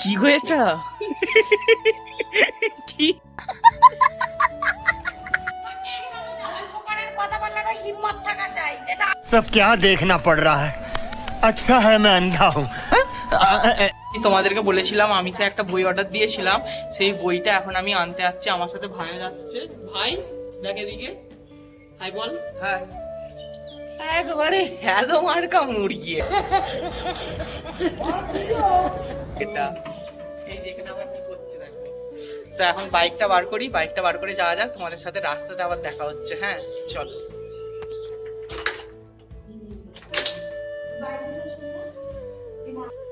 কি হয়েছে কি सब क्या देखना पड़ रहा है अच्छा है मैं अंधा हूँ তোমাদেরকে বলেছিলাম আমি সে একটা বই অর্ডার দিয়েছিলাম, সেই বইটা এখন আমি আনতে যাচ্ছি। আমার সাথে ভাইও যাচ্ছে। ভাই দেখ এদিকে, হাই বল। হ্যাঁ একবারে হ্যালো মার্কা মুরগি এটা। এই যে এখানে আবার কি করছে দেখো। তো এখন বাইকটা বার করি, বাইকটা বার করে যাওয়া যাক। তোমাদের সাথে রাস্তাতে আবার দেখা হচ্ছে। হ্যাঁ চলো।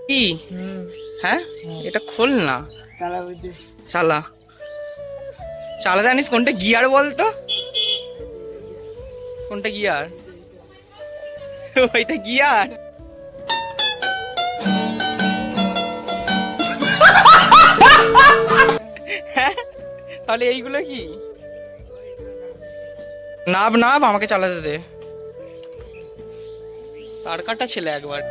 কি হ্যাঁ এটা খোল না, চালা চালা। জানিস কোনটা গিয়ার বলতো? কোনটা গিয়ার? ওইটা গিয়ার। হ্যাঁ তাহলে এইগুলো কি? নাব নাব, আমাকে চালাতে দে। তার কাটা ছেলে একবার।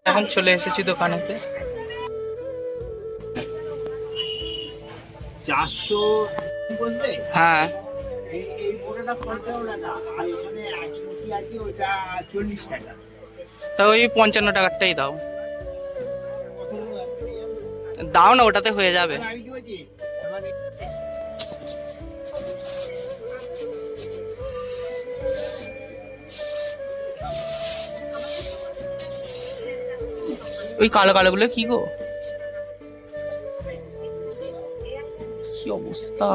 এখন চলে এসেছি দোকানেতে। 400 বলবে? হ্যাঁ এই মোটাটা 55 টাকা আর এখানে 180 আছে ওটা 40 টাকা। তা ওই 55 টাকারটাই দাও। দাও না, ওটাতে হয়ে যাবে। আমি কি বলছি মানে ওই কালো কালো গুলো কি গো, কি অবস্থা।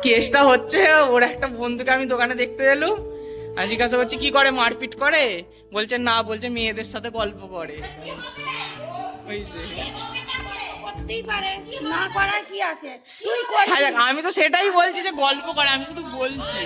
কেসটা হচ্ছে ওর একটা বন্ধুকে আমি দোকানে দেখতে এলুম, আমি জিজ্ঞাসা করছি কি করে, মারপিট করে? বলছে না, বলছে মেয়েদের সাথে গল্প করে। আমি তো সেটাই বলছি যে গল্প করে, আমি শুধু বলছি।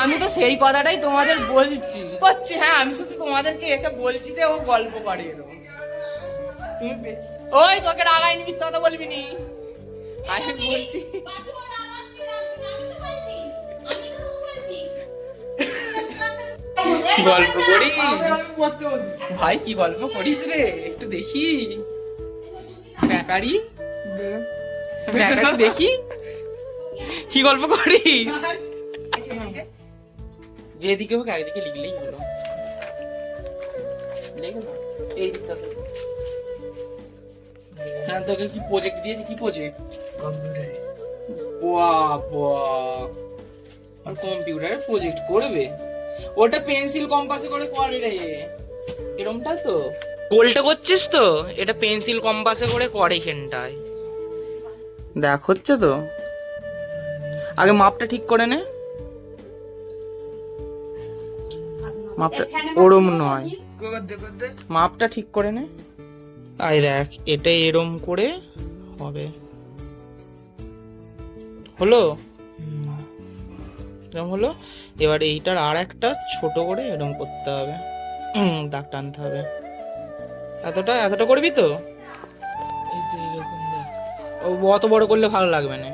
আমি তো সেই কথাটাই তোমাদের বলছি। হ্যাঁ আমি শুধু তোমাদেরকে এসে বলছি যে ও গল্প করে এরকম। ওই তোকে রাগাইনি, মিথ্যা কথা বলবি নি। আমি বলছি গল্প করি ভাই। কি গল্প করিস রে একটু দেখি। বেকারি দেখি কি গল্প করিস। যেদিকে হোক একদিকে লিখলেই হলো। এই দিকটাতে। হ্যাঁ তোকে কি প্রজেক্ট দিয়েছে? কি প্রজেক্ট? কম্পিউটারে। আর কম্পিউটারে প্রজেক্ট করবে? ওটা পেন্সিল কম্পাসে করে রে, এরমটা তো গোলটা করছিস তো, এটা পেন্সিল কম্পাসে করে করে এখানটায় দেখ হচ্ছে তো। আগে মাপটা ঠিক করে নে। মাপটা ওরম নয়, মাপটা ঠিক করে নে। আই দেখ এটা এরম করে হবে। হলো? এরম হলো। এবার এইটার আর একটা ছোট করে এরম করতে হবে, দাগ টানতে হবে। এতটা করবি তো? ও অত বড় করলে ভালো লাগবে না।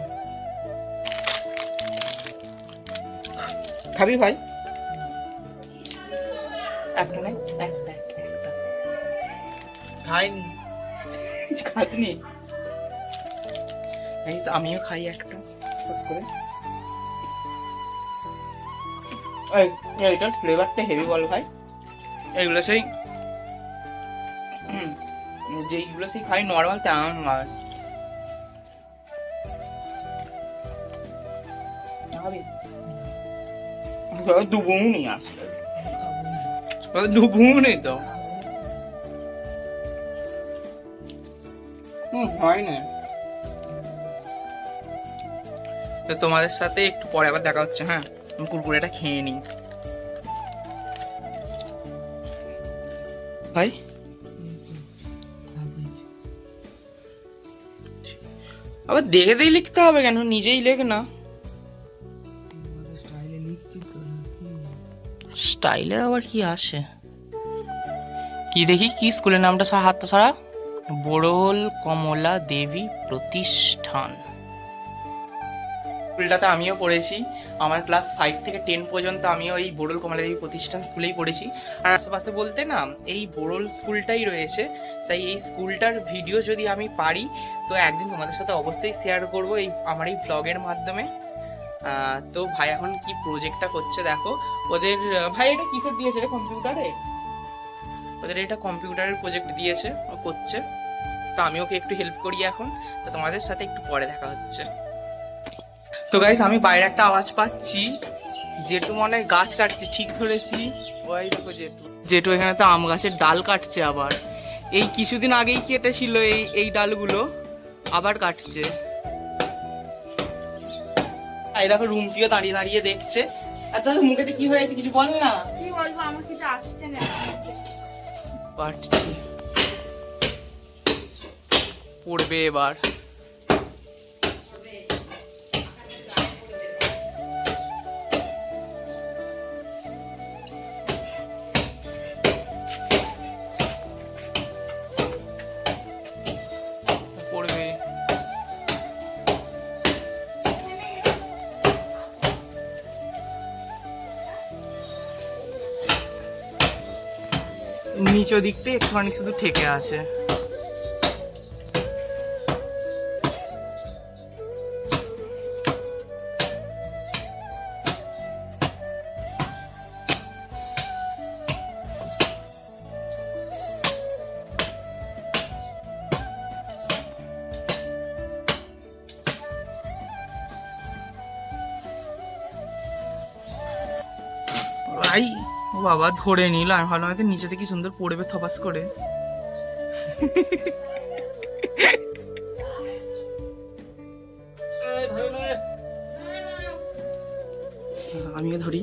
খাবি ভাই? একটা নাই, একটা খাইনি। খাসনি? আমিও খাই একটা করে। এইটার ফ্লেভারটা হেভি বল ভাই। এগুলো সেই যেইগুলো সেই খাই নর্মাল তেমন নয়। খাবে? দুবু নেই আসলে, দুবু নেই তো। হয় না। তো তোমাদের সাথে একটু পরে আবার দেখা হচ্ছে। হ্যাঁ, আমি কুরকুরেটা খেয়ে নিই ভাই। আবার দেখে দিয়ে লিখতে হবে কেন? নিজেই লেখ না। স্টাইলের আবার কি আসে? কি দেখি, কি স্কুলের নামটা? হাতটা ছাড়া। বড়ল কমলা দেবী প্রতিষ্ঠান। স্কুলটাতে আমিও পড়েছি। আমার ক্লাস 5 থেকে 10 পর্যন্ত আমিও এই বড়ল কমলা দেবী প্রতিষ্ঠান স্কুলেই পড়েছি। আর আশেপাশে বলতে না এই বড়ল স্কুলটাই রয়েছে। তাই এই স্কুলটার ভিডিও যদি আমি পারি তো একদিন তোমাদের সাথে অবশ্যই শেয়ার করব এই আমার এই ব্লগের মাধ্যমে। তো ভাই এখন কি প্রজেক্টটা করছে দেখো ওদের। ভাই এটা কিসের দিয়েছে? এটা কম্পিউটারে? ওদের এটা কম্পিউটারের প্রজেক্ট দিয়েছে, ও করছে। তো আমি ওকে একটু হেল্প করি এখন। তো তোমাদের সাথে একটু পরে দেখা হচ্ছে। তো গাইস, আমি বাইরে একটা আওয়াজ পাচ্ছি। জেঠু মনে হয় গাছ কাটছে, ঠিক ধরেছি। ওই দেখো জেঠু এখানে তো আম গাছের ডাল কাটছে আবার। এই কিছুদিন আগেই কেটেছিল এই ডালগুলো, আবার কাটছে। এই দেখো রুমটিও দাঁড়িয়ে দাঁড়িয়ে দেখছে। আর তাহলে মুখেতে কি হয়েছে কিছু বল না। কি বলবো, আমার কিছু আসছে না। পড়বে এবার। পড়বে। নিচের দিকতে একটুখানি শুধু ঠেকে আছে। ভাই ও বাবা ধরে নিল। আমি ভাবলাম হয়তো নিচে থেকে সুন্দর পড়বে থপাস করে। আমিও ধরি।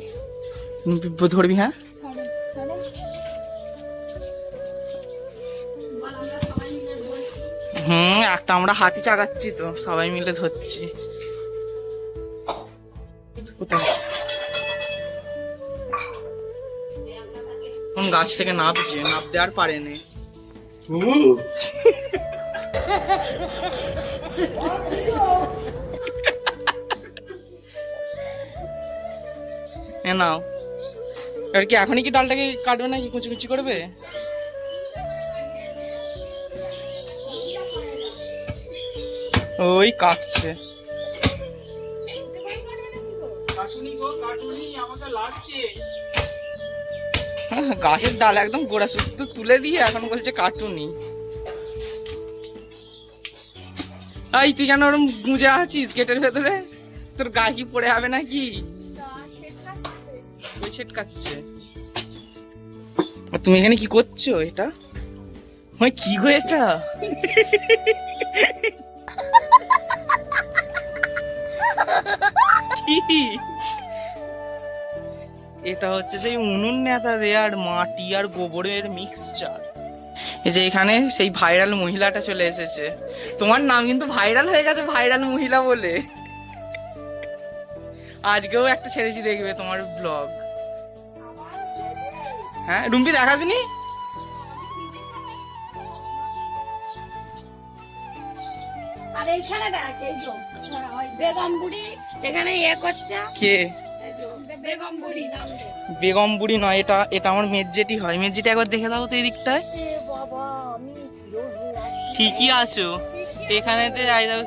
ধরবি? হ্যাঁ, একটা আমরা হাতি চাগাচ্ছি তো সবাই মিলে ধরছি। গাছ থেকে নাপতে আর পারেনি। নাও, এবার কি এখনই কি ডালটাকে কাটবে নাকি কুচি কুচি করবে? ওই কাটছে। গাছের ডাল একদম গোড়া শুদ্ধ তুলে দিয়ে এখন বলছে কাটুনি। এই তুই কেন ওরম গুঁজে আছিস গেটের ভেতরে? তোর গায়ে কি পড়ে যাবে নাকি? ওই সেট কাটছে। তুমি এখানে কি করছো? এটা কি গো এটা? এটা হচ্ছে সেই উনুন নেতা দেয়ার মাটি আর গোবরের মিক্সচার। এই যে এখানে সেই ভাইরাল মহিলাটা চলে এসেছে। তোমার নাম কিন্তু ভাইরাল হয়ে গেছে, ভাইরাল মহিলা বলে। আজকেও একটা ছেড়েছি, দেখবে তোমার ব্লগ। হ্যাঁ রুম্পি, দেখাসনি? আর এইখানে দেখ, এই তো বেগম বুড়ি এখানে করছে। কে বেগম বুড়ি? বেগম বুড়ি নয়, এটা আমার মেজজেটি হয়। মেজজেটি একবার দেখে দাও তো এই দিকটায়। ঠিকই আছো। এখানেতে যাই দেখো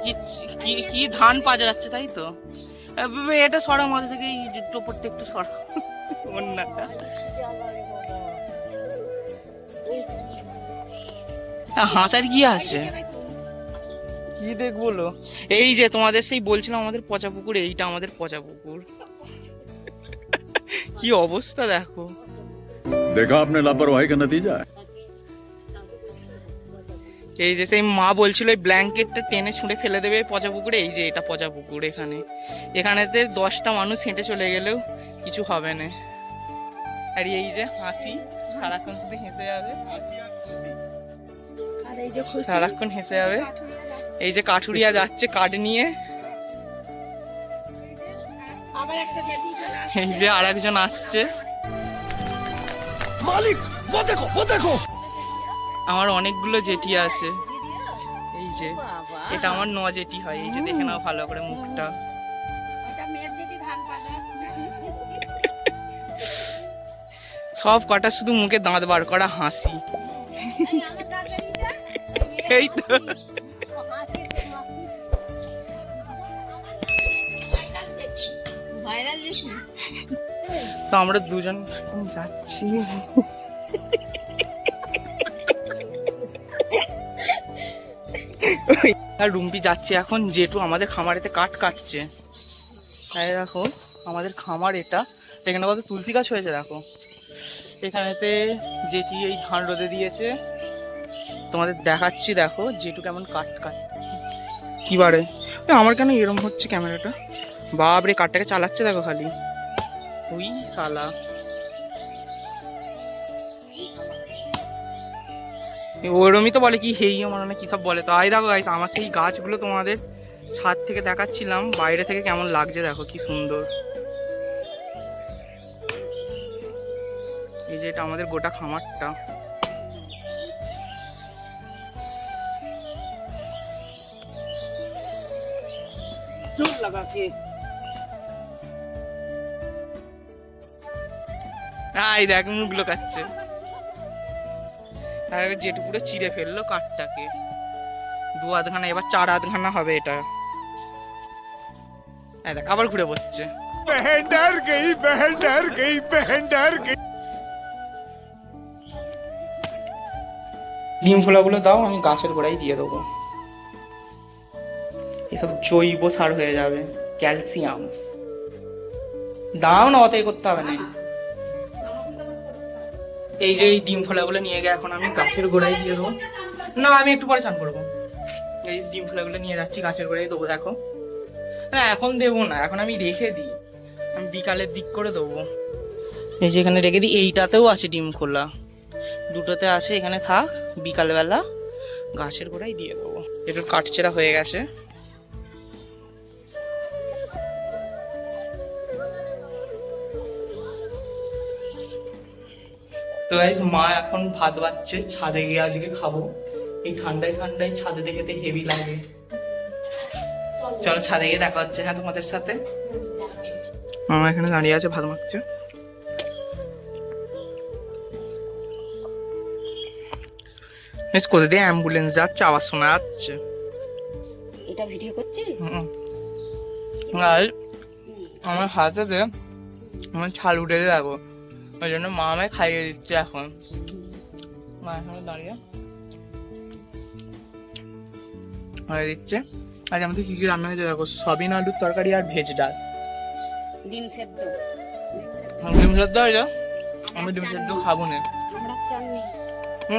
কি ধান পাজা যাচ্ছে, তাই তো? এটা সরা মাথা থেকে টোপরটা একটু সরা। অন্যটা হাসার কি আছে? কি দেখবো লো? এই যে তোমাদের সেই বলছিলাম আমাদের পচা পুকুর, এইটা আমাদের পচা পুকুর। কি অবস্থা দেখো। देखा आपने लापरवाही का नतीजा है। এই যে সেই মা বলছিল এই ব্ল্যাঙ্কেটটা টেনে ছুঁড়ে ফেলে দেবে পচা পুকুরে, এই যে এটা পচা পুকুর। এখানেতে 10টা মানুষ হেঁটে চলে গেলেও কিছু হবে না। আর এই যে হাসি, সারাক্ষণ শুধু হেসে যাবে, আর এই যে খুশি সারাক্ষণ হেসে যাবে। এই যে কাঠুরিয়া যাচ্ছে কাঠ নিয়ে, আবার একটা জেঠি চলে আসছে। এই যে আর একজন আসছে। मालिक वो देखो वो देखो। আমার অনেকগুলো জেঠি আছে। এই যে বাবা, এটা আমার জেঠি হয়। এই যে দেখে নাও ভালো করে মুখটা। ওটা মেয়ের জেঠি ধান পাঠাচ্ছে। সব কটা শুধু মুখে দাঁত বার করা হাসি। এই তো ভাইরাল জেঠি। তো আমরা দুজন যাচ্ছি। আর রুম্পি যাচ্ছে এখন, জেঠু আমাদের খামারেতে কাঠ কাটছে। এই দেখো আমাদের খামার এটা, এখানে কত তুলসী গাছ হয়েছে দেখো। এখানেতে জেঠি এই ধান রোদে দিয়েছে, তোমাদের দেখাচ্ছি। দেখো জেঠু কেমন কাঠ কাট কি বারে। আমার কেন এরম হচ্ছে ক্যামেরাটা? বাপরে কাঠটাকে চালাচ্ছে দেখো খালি। ওই শালা ওরমই তো বলে কি, হেই আমার অনেক কি সব বলে। তো আই দেখো গাইস, আমার সেই গাছগুলো তোমাদের ছাদ থেকে দেখাচ্ছিলাম, বাইরে থেকে কেমন লাগছে দেখো, কি সুন্দর। এই যে এটা আমাদের গোটা খামারটা। চুল লাগা কে এই দেখ মুখ লোকাচ্ছে। যেটু পুরো চিড়ে ফেললো কাঠটাকে। 2 আধখানা, এবার 4 আধখানা হবে এটা। দেখ আবার ঘুরে বসছে। बहन डर गई, बहन डर गई, बहन डर गई। ডিম ফোলাগুলো দাও, আমি গাছের গোড়ায় দিয়ে দেবো। এসব জৈব সার হয়ে যাবে, ক্যালসিয়াম। দাও না, অতই করতে হবে না। এই যে এই ডিম ফোলাগুলো নিয়ে গিয়ে এখন আমি গাছের গোড়ায় দিয়ে দেবো। না আমি একটু পরে চান করবো। এই ডিম ফোলাগুলো নিয়ে যাচ্ছি গাছের গোড়ায় দেবো। দেখো না এখন দেবো না, এখন আমি রেখে দিই, আমি বিকালের দিক করে দেবো। এই যে এখানে রেখে দিই। এইটাতেও আছে ডিম খোলা, দুটোতে আছে। এখানে থাক, বিকালবেলা গাছের গোড়ায় দিয়ে দেবো। একটু কাঠচেরা হয়ে গেছে। তো গাইস মা এখন ভাত বাচ্ছে, ছাদে গিয়ে আজকে খাবো। এই ঠান্ডায় ঠান্ডায় ছাদে দেখতে হেভি লাগে। চলো ছাদে গিয়ে দেখা হচ্ছে হ্যাঁ তোমাদের সাথে। মামা এখানে দাঁড়িয়ে আছে, ভাত মাখছে। কোথা দিয়ে অ্যাম্বুলেন্স যাচ্ছে, আওয়াজ শোনা যাচ্ছে। এটা ভিডিও করছিস? আর আমার হাতেতে আমার ছাল উঠে দেখো, ওই জন্য মা আমায় খাইয়ে দিচ্ছে এখন। মা এখানে দাঁড়িয়ে খাইয়ে দিচ্ছে। আজ আমাদের কি কি রান্না হয়েছে দেখো, সয়াবিন আলুর তরকারি আর ভেজ ডাল। ডিম সেদ্ধ। ডিম সেদ্ধ হয়েছে, আমি ডিম সেদ্ধ খাবো না। আমরা চাননি।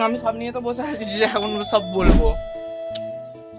আমি সব নিয়ে তো বসে আছি যে এখন সব বলবো।